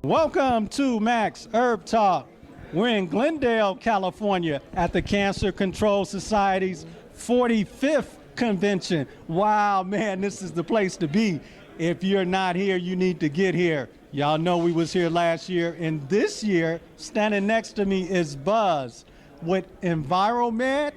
Welcome to Max Herb Talk. We're in Glendale, California at the Cancer Control Society's 45th convention. Wow, man, this is the place to be. If you're not here, you need to get here. Y'all know we was here last year, and this year, standing next to me is Buzz with Enviromed.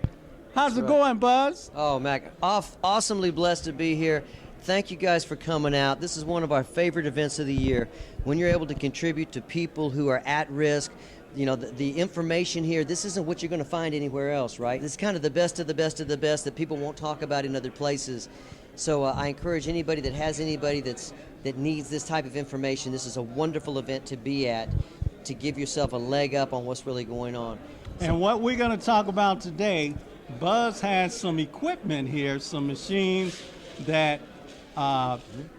How's it going, Buzz? Oh, Mac, awesomely blessed to be here. Thank you guys for coming out. This is one of our favorite events of the year. When you're able to contribute to people who are at risk, you know, the information here, this isn't what you're going to find anywhere else, right? It's kind of the best of the best of the best that people won't talk about in other places. So I encourage anybody that has anybody that needs this type of information, this is a wonderful event to be at, to give yourself a leg up on what's really going on. And what we're going to talk about today, Buzz has some equipment here, some machines that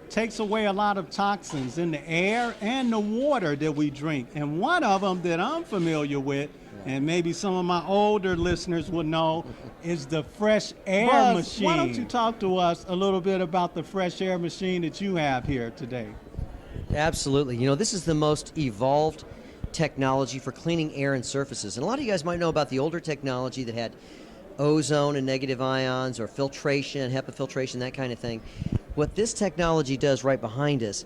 takes away a lot of toxins in the air and the water that we drink. And one of them that I'm familiar with, and maybe some of my older listeners would know, is the fresh air machine. Why don't you talk to us a little bit about the fresh air machine that you have here today? Absolutely. You know, this is the most evolved technology for cleaning air and surfaces. And a lot of you guys might know about the older technology that had ozone and negative ions, or filtration, HEPA filtration, that kind of thing. What this technology does right behind us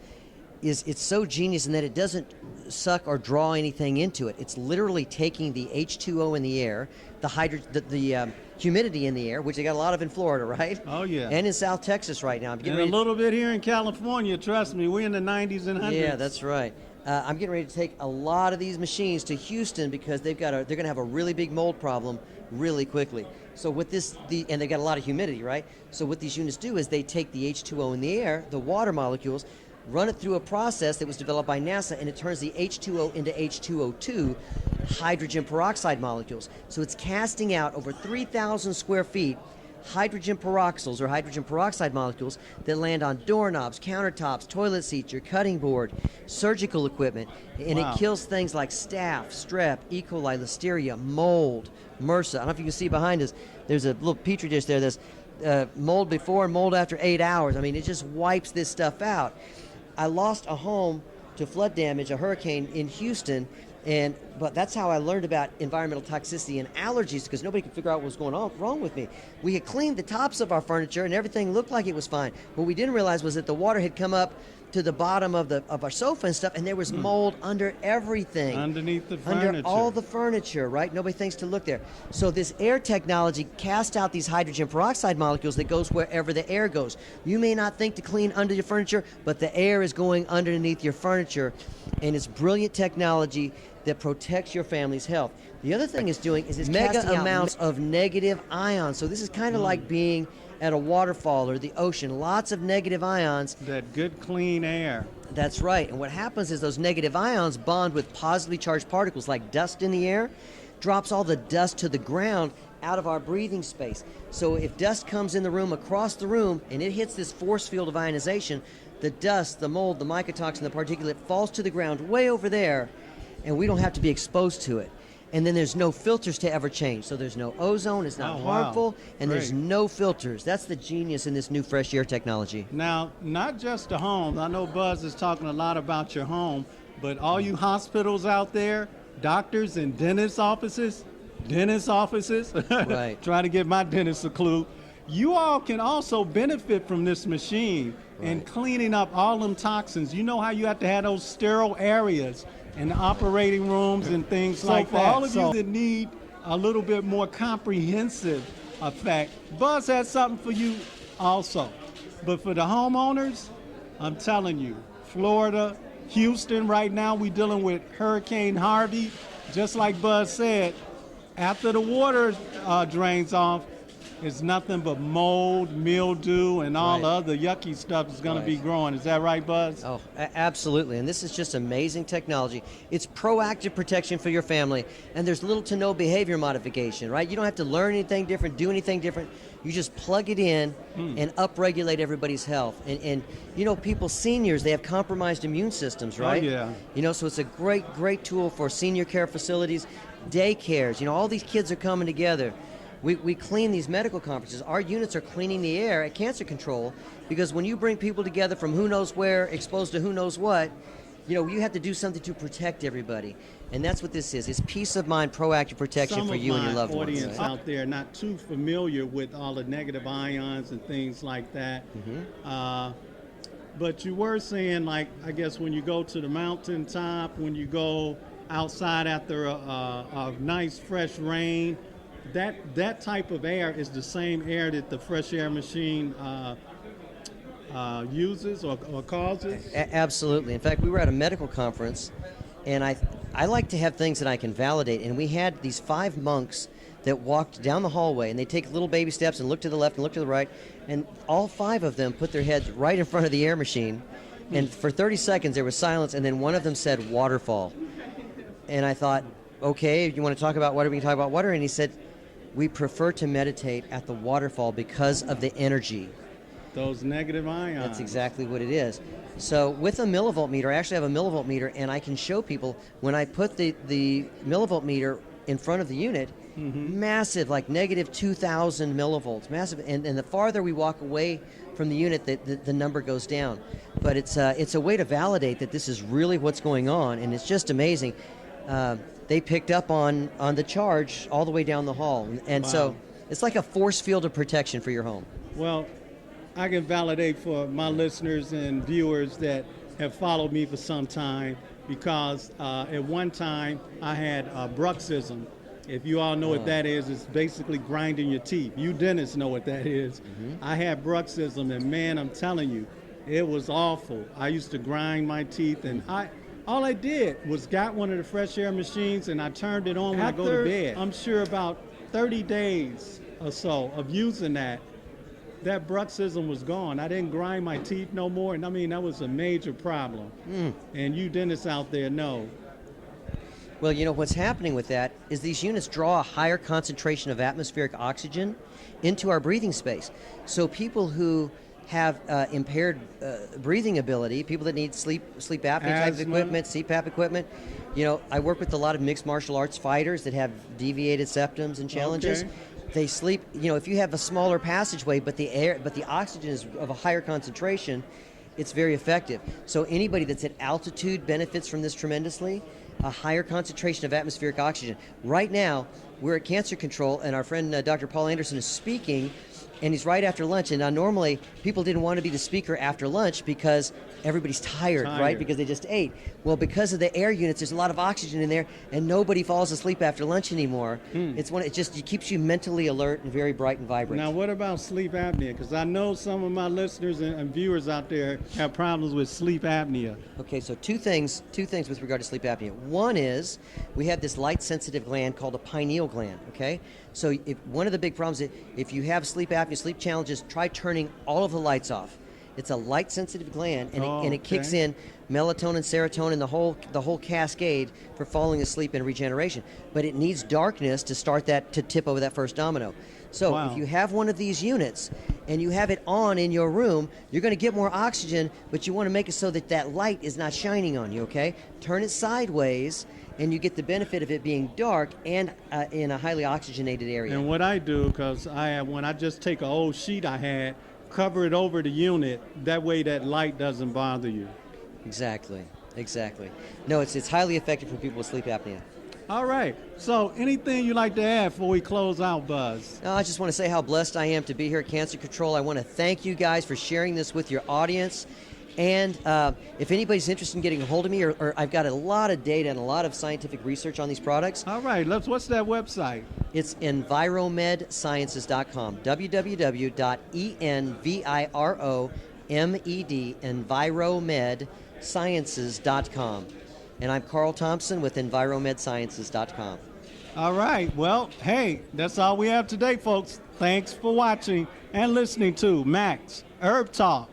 is it's so genius in that it doesn't suck or draw anything into it. It's literally taking the H2O in the air, the humidity in the air, which they got a lot of in Florida, right? Oh, yeah. And in South Texas right now. And a little bit here in California, trust me, we're in the 90s and 100s. Yeah, that's right. I'm getting ready to take a lot of these machines to Houston because they're going to have a really big mold problem really quickly. So with this, and they've got a lot of humidity, right? So what these units do is they take the H2O in the air, the water molecules, run it through a process that was developed by NASA, and it turns the H2O into H2O2, hydrogen peroxide molecules. So it's casting out over 3,000 square feet hydrogen peroxyls, or hydrogen peroxide molecules, that land on doorknobs, countertops, toilet seats, your cutting board, surgical equipment, and It kills things like staph, strep, E. coli, listeria, mold, MRSA. I don't know if you can see behind us, there's a little petri dish there that's mold before and mold after 8 hours. I mean, it just wipes this stuff out. I lost a home to flood damage, a hurricane in Houston, but that's how I learned about environmental toxicity and allergies, because nobody could figure out what was going on wrong with me. We had cleaned the tops of our furniture and everything looked like it was fine. What we didn't realize was that the water had come up to the bottom of our sofa and stuff, and there was mold under everything. Underneath the furniture. Under all the furniture, right? Nobody thinks to look there. So this air technology casts out these hydrogen peroxide molecules that goes wherever the air goes. You may not think to clean under your furniture, but the air is going underneath your furniture, and it's brilliant technology that protects your family's health. The other thing it's doing is it's mega amounts of negative ions. So this is kind of like being at a waterfall or the ocean. Lots of negative ions. That good, clean air. That's right. And what happens is those negative ions bond with positively charged particles like dust in the air, drops all the dust to the ground out of our breathing space. So if dust comes in the room, across the room, and it hits this force field of ionization, the dust, the mold, the mycotoxin, the particulate falls to the ground way over there, and we don't have to be exposed to it. And then there's no filters to ever change. So there's no ozone, it's not harmful, and Great. There's no filters. That's the genius in this new fresh air technology. Now, not just the home. I know Buzz is talking a lot about your home, but all you hospitals out there, doctors and dentist offices, Right. trying to give my dentist a clue. You all can also benefit from this machine in cleaning up all them toxins. You know how you have to have those sterile areas in the operating rooms and things like that. So for all of you that need a little bit more comprehensive effect, Buzz has something for you also. But for the homeowners, I'm telling you, Florida, Houston, right now we're dealing with Hurricane Harvey. Just like Buzz said, after the water drains off, it's nothing but mold, mildew, and all the other yucky stuff is going to be growing. Is that right, Buzz? Oh, absolutely. And this is just amazing technology. It's proactive protection for your family, and there's little to no behavior modification, right? You don't have to learn anything different, do anything different. You just plug it in and upregulate everybody's health. And you know, people, seniors, they have compromised immune systems, right? Oh, yeah. You know, so it's a great tool for senior care facilities, daycares. You know, all these kids are coming together. We clean these medical conferences. Our units are cleaning the air at Cancer Control, because when you bring people together from who knows where, exposed to who knows what, you have to do something to protect everybody. And that's what this is. It's peace of mind, proactive protection Some for of you and your my loved ones. audience Right? out there not too familiar with all the negative ions and things like that. But you were saying, like, I guess when you go to the mountaintop, when you go outside after a nice fresh rain, that type of air is the same air that the fresh air machine uses or causes. Absolutely. In fact, we were at a medical conference, and I like to have things that I can validate. And we had these 5 monks that walked down the hallway, and they take little baby steps and look to the left and look to the right, and all 5 of them put their heads right in front of the air machine. And for 30 seconds there was silence, and then one of them said waterfall. And I thought, okay, you want to talk about water? We can talk about water. And he said, we prefer to meditate at the waterfall because of the energy. Those negative ions. That's exactly what it is. So with a millivolt meter, I actually have a millivolt meter, and I can show people when I put the millivolt meter in front of the unit, massive, like negative 2,000 millivolts, massive. And the farther we walk away from the unit, the number goes down. But it's a way to validate that this is really what's going on, and it's just amazing. They picked up on the charge all the way down the hall, and so it's like a force field of protection for your home. Well, I can validate for my listeners and viewers that have followed me for some time because at one time I had bruxism. If you all know what that is, it's basically grinding your teeth. You dentists know what that is. I had bruxism, and man, I'm telling you, it was awful. I used to grind my teeth, and all I did was got one of the fresh air machines, and I turned it on when I go to bed. I'm sure about 30 days or so of using that bruxism was gone. I didn't grind my teeth no more, and I mean, that was a major problem. And you dentists out there know. Well, what's happening with that is these units draw a higher concentration of atmospheric oxygen into our breathing space. So people who have impaired breathing ability, people that need sleep apnea type of equipment, CPAP equipment. I work with a lot of mixed martial arts fighters that have deviated septums and challenges. Okay. They sleep, if you have a smaller passageway, but the oxygen is of a higher concentration, it's very effective. So anybody that's at altitude benefits from this tremendously. A higher concentration of atmospheric oxygen. Right now, we're at Cancer Control, and our friend Dr. Paul Anderson is speaking, and he's right after lunch. And normally, people didn't want to be the speaker after lunch because everybody's tired, right? Because they just ate. Well, because of the air units, there's a lot of oxygen in there, and nobody falls asleep after lunch anymore. It keeps you mentally alert and very bright and vibrant. Now, what about sleep apnea? Because I know some of my listeners and viewers out there have problems with sleep apnea. Okay, so two things with regard to sleep apnea. One is we have this light-sensitive gland called a pineal gland, okay? So one of the big problems is if you have sleep apnea, sleep challenges, try turning all of the lights off. It's a light-sensitive gland, and it kicks in melatonin, serotonin, the whole cascade for falling asleep and regeneration. But it needs darkness to start that, to tip over that first domino. So if you have one of these units and you have it on in your room, you're going to get more oxygen, but you want to make it so that light is not shining on you, okay? Turn it sideways, and you get the benefit of it being dark and in a highly oxygenated area. And what I do, because when I just take an old sheet I had, cover it over the unit, that way that light doesn't bother you. Exactly. No, it's highly effective for people with sleep apnea. All right. So anything you'd like to add before we close out, Buzz? I just want to say how blessed I am to be here at Cancer Control. I want to thank you guys for sharing this with your audience. And if anybody's interested in getting a hold of me, or I've got a lot of data and a lot of scientific research on these products. All right. What's that website? It's enviromedsciences.com. www.enviromed, enviromedsciences.com. And I'm Carl Thompson with enviromedsciences.com. All right. Well, hey, that's all we have today, folks. Thanks for watching and listening to Max Herb Talk.